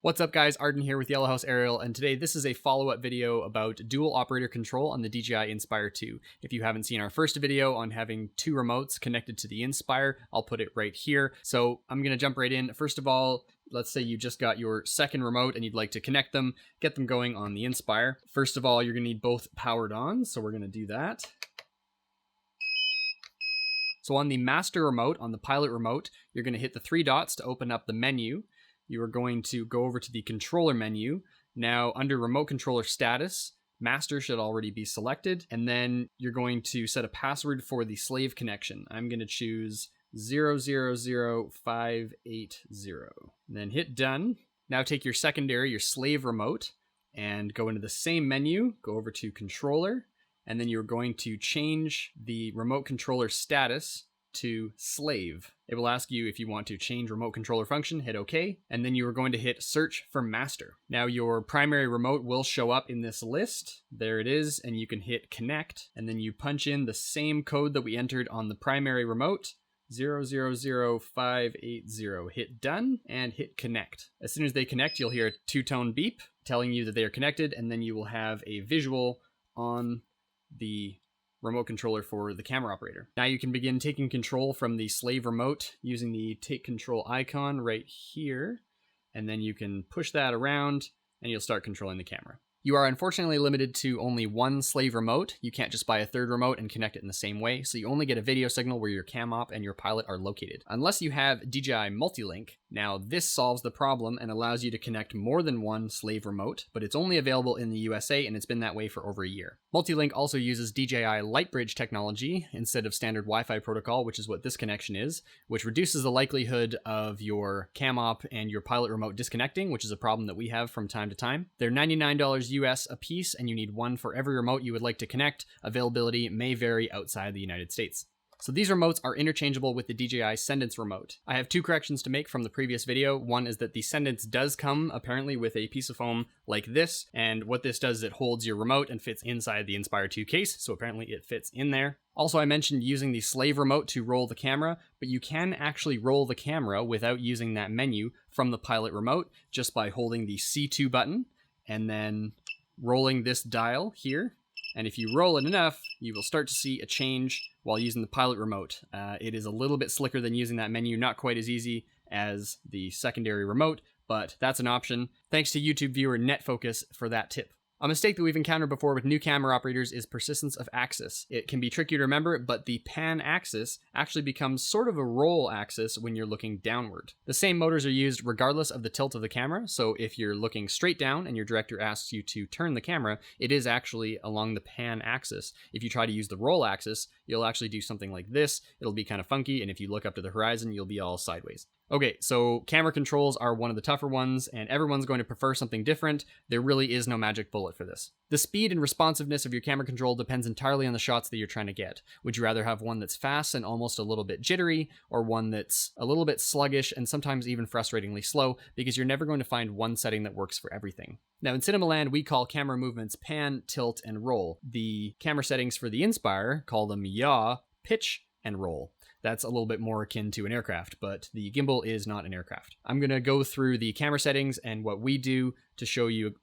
What's up guys, Arden here with Yellow House Aerial, and today this is a follow-up video about dual operator control on the DJI Inspire 2. If you haven't seen our first video on having two remotes connected to the Inspire, I'll put it right here. So I'm going to jump right in. First of all, let's say you just got your second remote and you'd like to connect them, get them going on the Inspire. First of all, you're going to need both powered on, so we're going to do that. So on the master remote, on the pilot remote, you're going to hit the three dots to open up the menu. You are going to go over to the controller menu. Now under remote controller status, master should already be selected. And then you're going to set a password for the slave connection. I'm going to choose 000580. Then hit done. Now take your secondary, your slave remote, and go into the same menu, go over to controller, and then you're going to change the remote controller status to slave. It will ask you if you want to change remote controller function, hit OK, and then you are going to hit search for master. Now your primary remote will show up in this list. There it is, and you can hit connect, and then you punch in the same code that we entered on the primary remote, 000580. Hit done and hit connect. As soon as they connect, you'll hear a two-tone beep telling you that they are connected, and then you will have a visual on the remote controller for the camera operator. Now you can begin taking control from the slave remote using the take control icon right here, and then you can push that around and you'll start controlling the camera. You are unfortunately limited to only one slave remote. You can't just buy a third remote and connect it in the same way, so you only get a video signal where your cam op and your pilot are located. Unless you have DJI Multilink. Now this solves the problem and allows you to connect more than one slave remote, but it's only available in the USA and it's been that way for over a year. Multilink also uses DJI Lightbridge technology instead of standard Wi-Fi protocol, which is what this connection is, which reduces the likelihood of your cam op and your pilot remote disconnecting, which is a problem that we have from time to time. They're $99 US a piece, and you need one for every remote you would like to connect. Availability may vary outside the United States. So these remotes are interchangeable with the DJI Sendence remote. I have two corrections to make from the previous video. One is that the Sendence does come apparently with a piece of foam like this, and what this does is it holds your remote and fits inside the Inspire 2 case, so apparently it fits in there. Also, I mentioned using the slave remote to roll the camera, but you can actually roll the camera without using that menu from the pilot remote just by holding the C2 button and then rolling this dial here. And if you roll it enough, you will start to see a change while using the pilot remote. It is a little bit slicker than using that menu, not quite as easy as the secondary remote, but that's an option. Thanks to YouTube viewer NetFocus for that tip. A mistake that we've encountered before with new camera operators is persistence of axis. It can be tricky to remember, but the pan axis actually becomes sort of a roll axis when you're looking downward. The same motors are used regardless of the tilt of the camera, so if you're looking straight down and your director asks you to turn the camera, it is actually along the pan axis. If you try to use the roll axis, you'll actually do something like this. It'll be kind of funky, and if you look up to the horizon, you'll be all sideways. Okay, so camera controls are one of the tougher ones, and everyone's going to prefer something different. There really is no magic bullet for this. The speed and responsiveness of your camera control depends entirely on the shots that you're trying to get. Would you rather have one that's fast and almost a little bit jittery, or one that's a little bit sluggish and sometimes even frustratingly slow, because you're never going to find one setting that works for everything. Now in Cinema Land, we call camera movements pan, tilt, and roll. The camera settings for the Inspire call them yaw, pitch, and roll. That's a little bit more akin to an aircraft, but the gimbal is not an aircraft. I'm going to go through the camera settings and what we do to show you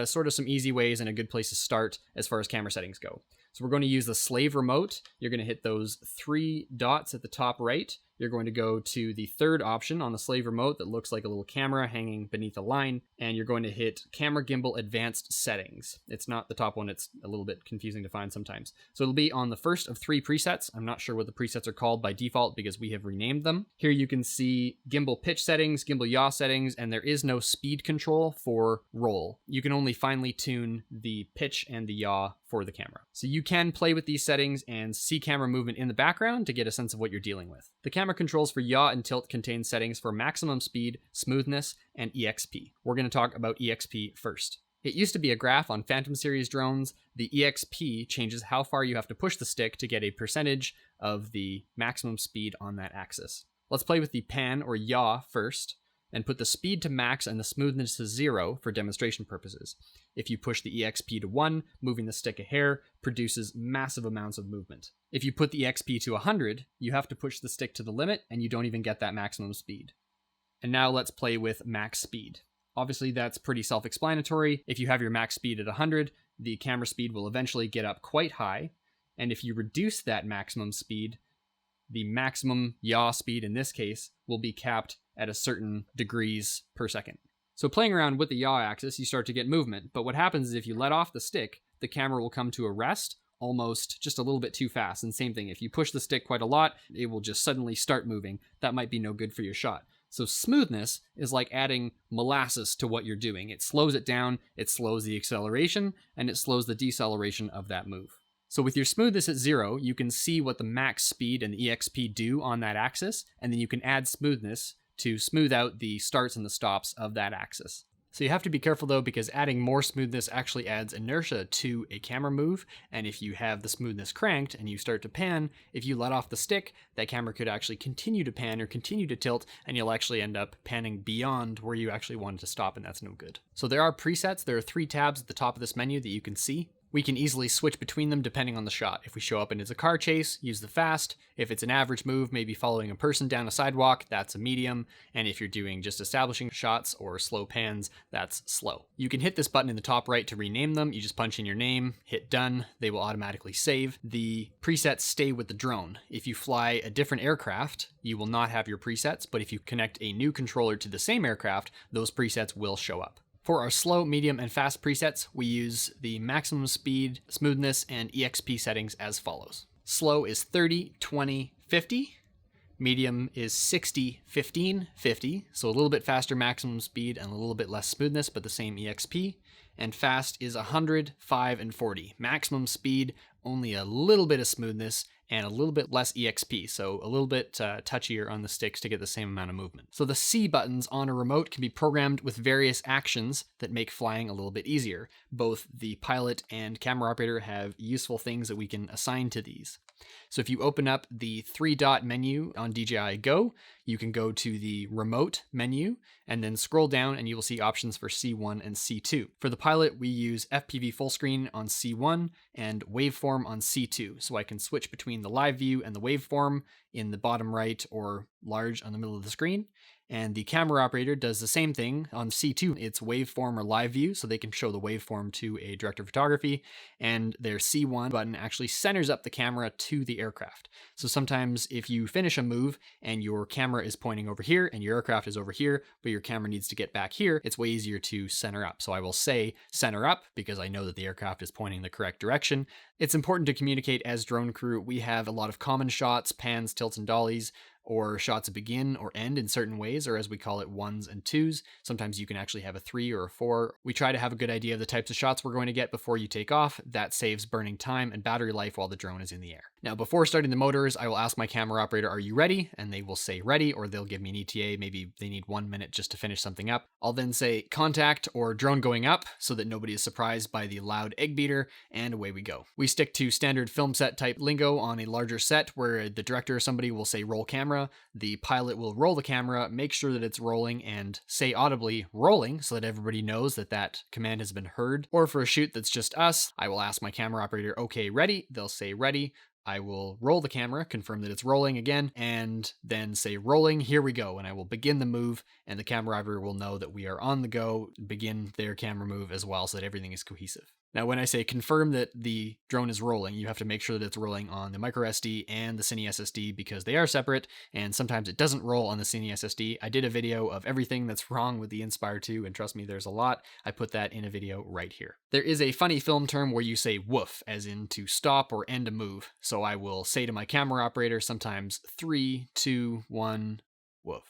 sort of some easy ways and a good place to start as far as camera settings go. So we're going to use the slave remote. You're going to hit those three dots at the top right. You're going to go to the third option on the slave remote that looks like a little camera hanging beneath a line, and you're going to hit Camera Gimbal Advanced Settings. It's not the top one, it's a little bit confusing to find sometimes. So it'll be on the first of three presets. I'm not sure what the presets are called by default because we have renamed them. Here you can see gimbal pitch settings, gimbal yaw settings, and there is no speed control for roll. You can only finely tune the pitch and the yaw for the camera. So you can play with these settings and see camera movement in the background to get a sense of what you're dealing with. The camera controls for yaw and tilt contain settings for maximum speed, smoothness, and EXP. We're going to talk about EXP first. It used to be a graph on Phantom series drones. The EXP changes how far you have to push the stick to get a percentage of the maximum speed on that axis. Let's play with the pan or yaw first, and put the speed to max and the smoothness to 0 for demonstration purposes. If you push the EXP to 1, moving the stick a hair produces massive amounts of movement. If you put the EXP to 100, you have to push the stick to the limit and you don't even get that maximum speed. And now let's play with max speed. Obviously, that's pretty self-explanatory. If you have your max speed at 100, the camera speed will eventually get up quite high. And if you reduce that maximum speed, the maximum yaw speed in this case will be capped at a certain degrees per second. So playing around with the yaw axis, you start to get movement. But what happens is if you let off the stick, the camera will come to a rest almost just a little bit too fast. And same thing, if you push the stick quite a lot, it will just suddenly start moving. That might be no good for your shot. So smoothness is like adding molasses to what you're doing. It slows it down, it slows the acceleration, and it slows the deceleration of that move. So with your smoothness at 0, you can see what the max speed and the EXP do on that axis, and then you can add smoothness to smooth out the starts and the stops of that axis. So you have to be careful though, because adding more smoothness actually adds inertia to a camera move, and if you have the smoothness cranked and you start to pan, if you let off the stick, that camera could actually continue to pan or continue to tilt, and you'll actually end up panning beyond where you actually wanted to stop, and that's no good. So there are presets. There are 3 tabs at the top of this menu that you can see. We can easily switch between them depending on the shot. If we show up and it's a car chase, use the fast. If it's an average move, maybe following a person down a sidewalk, that's a medium. And if you're doing just establishing shots or slow pans, that's slow. You can hit this button in the top right to rename them. You just punch in your name, hit done, they will automatically save. The presets stay with the drone. If you fly a different aircraft, you will not have your presets, but if you connect a new controller to the same aircraft, those presets will show up. For our slow, medium, and fast presets, we use the maximum speed, smoothness, and EXP settings as follows. Slow is 30, 20, 50. Medium is 60, 15, 50. So a little bit faster maximum speed and a little bit less smoothness, but the same EXP. And fast is 100, 5, and 40. Maximum speed, only a little bit of smoothness, and a little bit less EXP, so a little bit touchier on the sticks to get the same amount of movement. So the C buttons on a remote can be programmed with various actions that make flying a little bit easier. Both the pilot and camera operator have useful things that we can assign to these. So if you open up the 3-dot menu on DJI Go, you can go to the remote menu and then scroll down and you will see options for C1 and C2. For the pilot, we use FPV full screen on C1 and waveform on C2. So I can switch between the live view and the waveform in the bottom right or large on the middle of the screen. And the camera operator does the same thing on C2. It's waveform or live view, so they can show the waveform to a director of photography. And their C1 button actually centers up the camera to the aircraft. So sometimes if you finish a move and your camera is pointing over here and your aircraft is over here, but your camera needs to get back here, it's way easier to center up. So I will say center up because I know that the aircraft is pointing the correct direction. It's important to communicate as drone crew. We have a lot of common shots, pans, tilts, and dollies, or shots begin or end in certain ways, or as we call it, 1s and 2s. Sometimes you can actually have a 3 or a 4. We try to have a good idea of the types of shots we're going to get before you take off. That saves burning time and battery life while the drone is in the air. Now, before starting the motors, I will ask my camera operator, are you ready? And they will say ready, or they'll give me an ETA. Maybe they need 1 minute just to finish something up. I'll then say contact or drone going up so that nobody is surprised by the loud egg beater, and away we go. We stick to standard film set type lingo on a larger set where the director or somebody will say roll camera. The pilot will roll the camera, make sure that it's rolling, and say audibly rolling so that everybody knows that that command has been heard. Or for a shoot that's just us, I will ask my camera operator, okay, ready? They'll say ready. I will roll the camera, confirm that it's rolling again, and then say rolling, here we go. And I will begin the move, and the camera operator will know that we are on the go, begin their camera move as well so that everything is cohesive. Now, when I say confirm that the drone is rolling, you have to make sure that it's rolling on the microSD and the Cine SSD because they are separate, and sometimes it doesn't roll on the Cine SSD. I did a video of everything that's wrong with the Inspire 2, and trust me, there's a lot. I put that in a video right here. There is a funny film term where you say woof, as in to stop or end a move. So I will say to my camera operator sometimes 3, 2, 1, woof.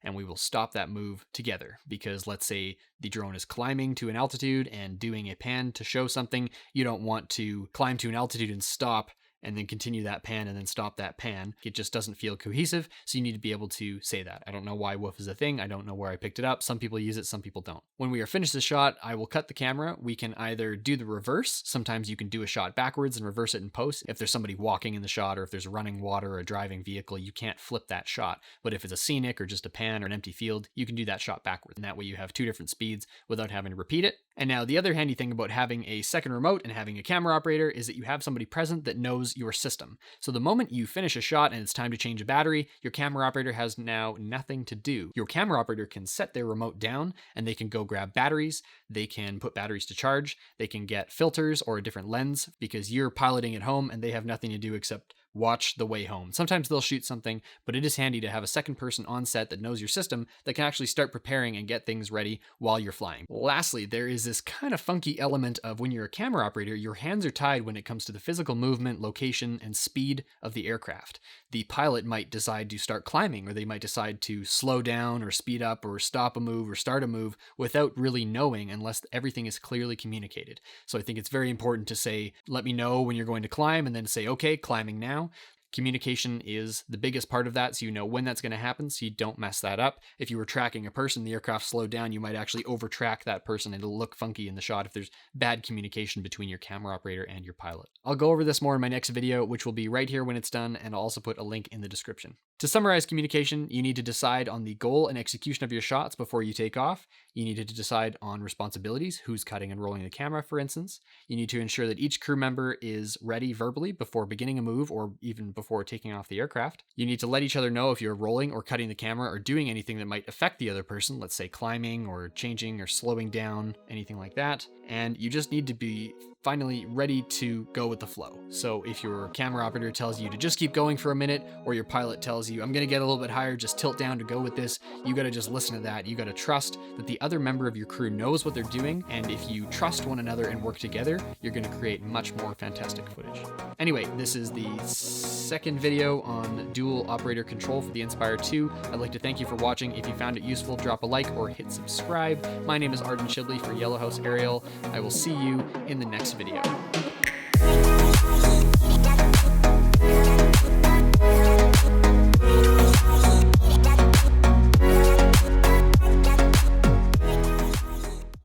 And we will stop that move together because let's say the drone is climbing to an altitude and doing a pan to show something. You don't want to climb to an altitude and stop and then continue that pan and then stop that pan. It just doesn't feel cohesive, so you need to be able to say that. I don't know why woof is a thing. I don't know where I picked it up. Some people use it, some people don't. When we are finished the shot, I will cut the camera. We can either do the reverse. Sometimes you can do a shot backwards and reverse it in post. If there's somebody walking in the shot or if there's running water or a driving vehicle, you can't flip that shot. But if it's a scenic or just a pan or an empty field, you can do that shot backwards. And that way you have 2 different speeds without having to repeat it. And now the other handy thing about having a second remote and having a camera operator is that you have somebody present that knows knows your system. So the moment you finish a shot and it's time to change a battery, your camera operator has now nothing to do. Your camera operator can set their remote down and they can go grab batteries. They can put batteries to charge. They can get filters or a different lens because you're piloting at home and they have nothing to do except watch the way home. Sometimes they'll shoot something, but it is handy to have a second person on set that knows your system that can actually start preparing and get things ready while you're flying. Lastly, there is this kind of funky element of when you're a camera operator, your hands are tied when it comes to the physical movement, location, and speed of the aircraft. The pilot might decide to start climbing, or they might decide to slow down or speed up or stop a move or start a move without really knowing unless everything is clearly communicated. So I think it's very important to say, let me know when you're going to climb, and then say, okay, climbing now. Communication is the biggest part of that, so you know when that's going to happen so you don't mess that up. If you were tracking a person, the aircraft slowed down, you might actually over-track that person and it'll look funky in the shot if there's bad communication between your camera operator and your pilot. I'll go over this more in my next video, which will be right here when it's done, and I'll also put a link in the description. To summarize communication, you need to decide on the goal and execution of your shots before you take off. You need to decide on responsibilities, who's cutting and rolling the camera, for instance. You need to ensure that each crew member is ready verbally before beginning a move or even before taking off the aircraft. You need to let each other know if you're rolling or cutting the camera or doing anything that might affect the other person, let's say climbing or changing or slowing down, anything like that. And you just need to be finally ready to go with the flow. So if your camera operator tells you to just keep going for a minute, or your pilot tells you, I'm gonna get a little bit higher, just tilt down to go with this, you gotta just listen to that. You gotta trust that the other member of your crew knows what they're doing, and if you trust one another and work together, you're gonna create much more fantastic footage. Anyway, this is the second video on dual operator control for the Inspire 2. I'd like to thank you for watching. If you found it useful, drop a like or hit subscribe. My name is Arden Shibley for Yellow House Aerial. I will see you in the next video.